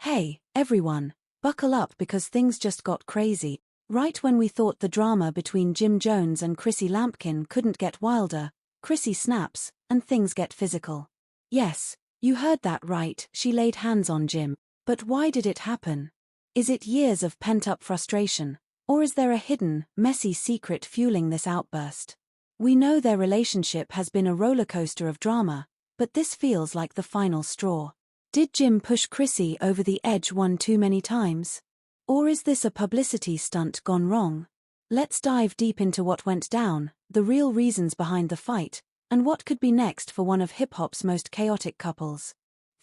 Hey, everyone, buckle up because things just got crazy. Right when we thought the drama between Jim Jones and Chrissy Lampkin couldn't get wilder, Chrissy snaps, and things get physical. Yes, you heard that right, she laid hands on Jim. But why did it happen? Is it years of pent-up frustration? Or is there a hidden, messy secret fueling this outburst? We know their relationship has been a rollercoaster of drama, but this feels like the final straw. Did Jim push Chrissy over the edge one too many times? Or is this a publicity stunt gone wrong? Let's dive deep into what went down, the real reasons behind the fight, and what could be next for one of hip-hop's most chaotic couples.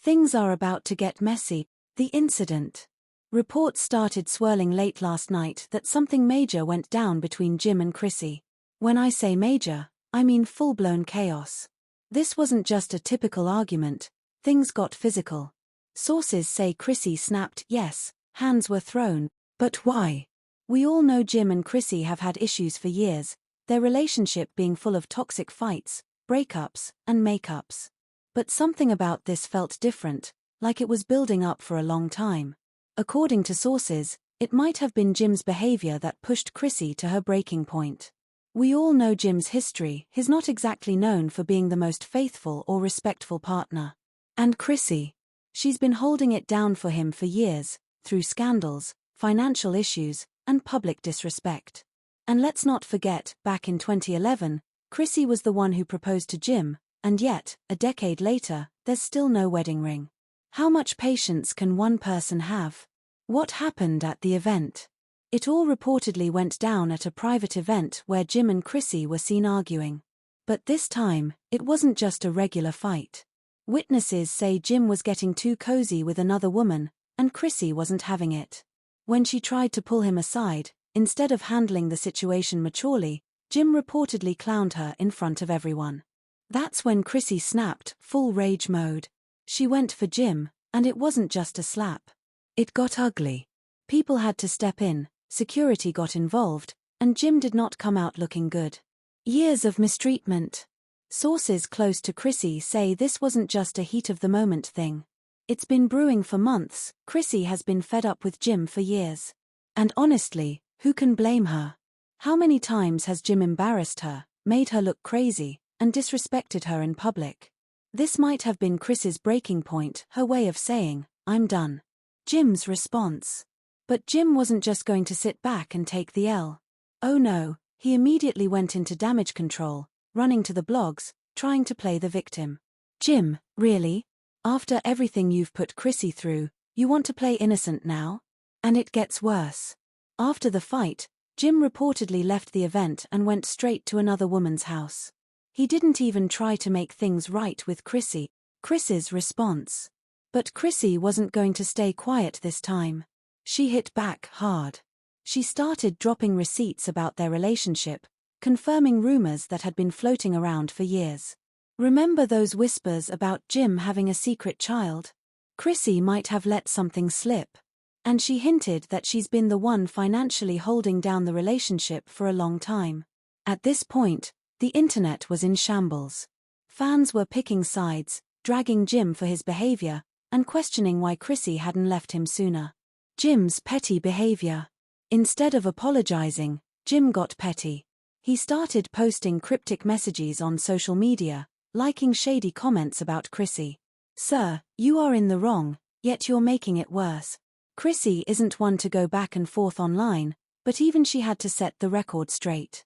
Things are about to get messy. The incident. Reports started swirling late last night that something major went down between Jim and Chrissy. When I say major, I mean full-blown chaos. This wasn't just a typical argument. Things got physical. Sources say Chrissy snapped, yes, hands were thrown. But why? We all know Jim and Chrissy have had issues for years, their relationship being full of toxic fights, breakups, and makeups. But something about this felt different, like it was building up for a long time. According to sources, it might have been Jim's behavior that pushed Chrissy to her breaking point. We all know Jim's history. He's not exactly known for being the most faithful or respectful partner. And Chrissy? She's been holding it down for him for years, through scandals, financial issues, and public disrespect. And let's not forget, back in 2011, Chrissy was the one who proposed to Jim, and yet, a decade later, there's still no wedding ring. How much patience can one person have? What happened at the event? It all reportedly went down at a private event where Jim and Chrissy were seen arguing. But this time, it wasn't just a regular fight. Witnesses say Jim was getting too cozy with another woman, and Chrissy wasn't having it. When she tried to pull him aside, instead of handling the situation maturely, Jim reportedly clowned her in front of everyone. That's when Chrissy snapped, full rage mode. She went for Jim, and it wasn't just a slap. It got ugly. People had to step in, security got involved, and Jim did not come out looking good. Years of mistreatment. Sources close to Chrissy say this wasn't just a heat-of-the-moment thing. It's been brewing for months. Chrissy has been fed up with Jim for years. And honestly, who can blame her? How many times has Jim embarrassed her, made her look crazy, and disrespected her in public? This might have been Chrissy's breaking point, her way of saying, I'm done. Jim's response. But Jim wasn't just going to sit back and take the L. Oh no, he immediately went into damage control, running to the blogs, trying to play the victim. Jim, really? After everything you've put Chrissy through, you want to play innocent now? And it gets worse. After the fight, Jim reportedly left the event and went straight to another woman's house. He didn't even try to make things right with Chrissy. Chrissy's response. But Chrissy wasn't going to stay quiet this time. She hit back hard. She started dropping receipts about their relationship, confirming rumors that had been floating around for years. Remember those whispers about Jim having a secret child? Chrissy might have let something slip. And she hinted that she's been the one financially holding down the relationship for a long time. At this point, the internet was in shambles. Fans were picking sides, dragging Jim for his behavior, and questioning why Chrissy hadn't left him sooner. Jim's petty behavior. Instead of apologizing, Jim got petty. He started posting cryptic messages on social media, liking shady comments about Chrissy. Sir, you are in the wrong, yet you're making it worse. Chrissy isn't one to go back and forth online, but even she had to set the record straight.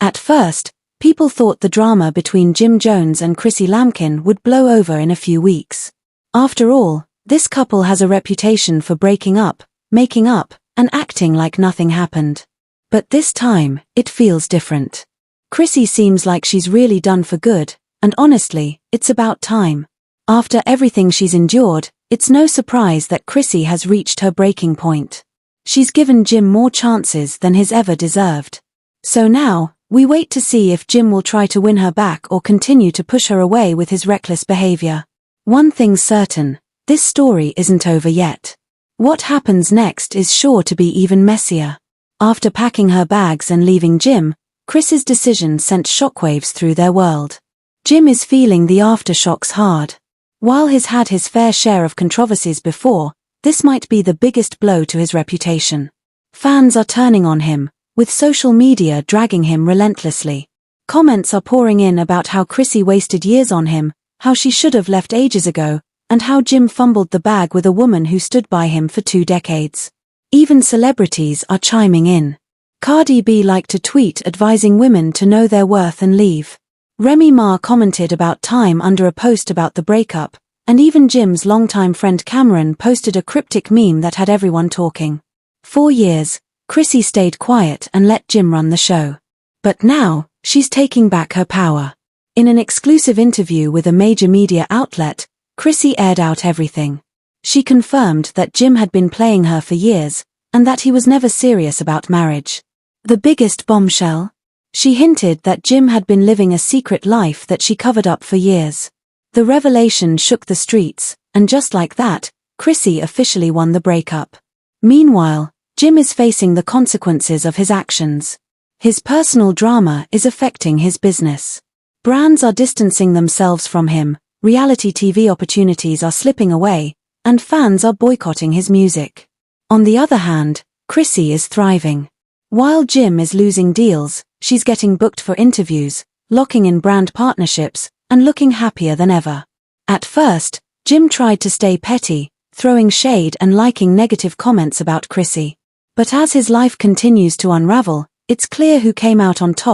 At first, people thought the drama between Jim Jones and Chrissy Lampkin would blow over in a few weeks. After all, this couple has a reputation for breaking up, making up, and acting like nothing happened. But this time, it feels different. Chrissy seems like she's really done for good, and honestly, it's about time. After everything she's endured, it's no surprise that Chrissy has reached her breaking point. She's given Jim more chances than he's ever deserved. So now, we wait to see if Jim will try to win her back or continue to push her away with his reckless behavior. One thing's certain, this story isn't over yet. What happens next is sure to be even messier. After packing her bags and leaving Jim, Chris's decision sent shockwaves through their world. Jim is feeling the aftershocks hard. While he's had his fair share of controversies before, This might be the biggest blow to his reputation. Fans are turning on him, with social media dragging him relentlessly. Comments are pouring in about how Chrissy wasted years on him, how she should have left ages ago, and how Jim fumbled the bag with a woman who stood by him for 2 decades. Even celebrities are chiming in. Cardi B liked to tweet advising women to know their worth and leave. Remy Ma commented about time under a post about the breakup, and even Jim's longtime friend Cameron posted a cryptic meme that had everyone talking. 4 years, Chrissy stayed quiet and let Jim run the show. But now, she's taking back her power. In an exclusive interview with a major media outlet, Chrissy aired out everything. She confirmed that Jim had been playing her for years, and that he was never serious about marriage. The biggest bombshell? She hinted that Jim had been living a secret life that she covered up for years. The revelation shook the streets, and just like that, Chrissy officially won the breakup. Meanwhile, Jim is facing the consequences of his actions. His personal drama is affecting his business. Brands are distancing themselves from him, reality TV opportunities are slipping away, and fans are boycotting his music. On the other hand, Chrissy is thriving. While Jim is losing deals, she's getting booked for interviews, locking in brand partnerships, and looking happier than ever. At first, Jim tried to stay petty, throwing shade and liking negative comments about Chrissy. But as his life continues to unravel, it's clear who came out on top.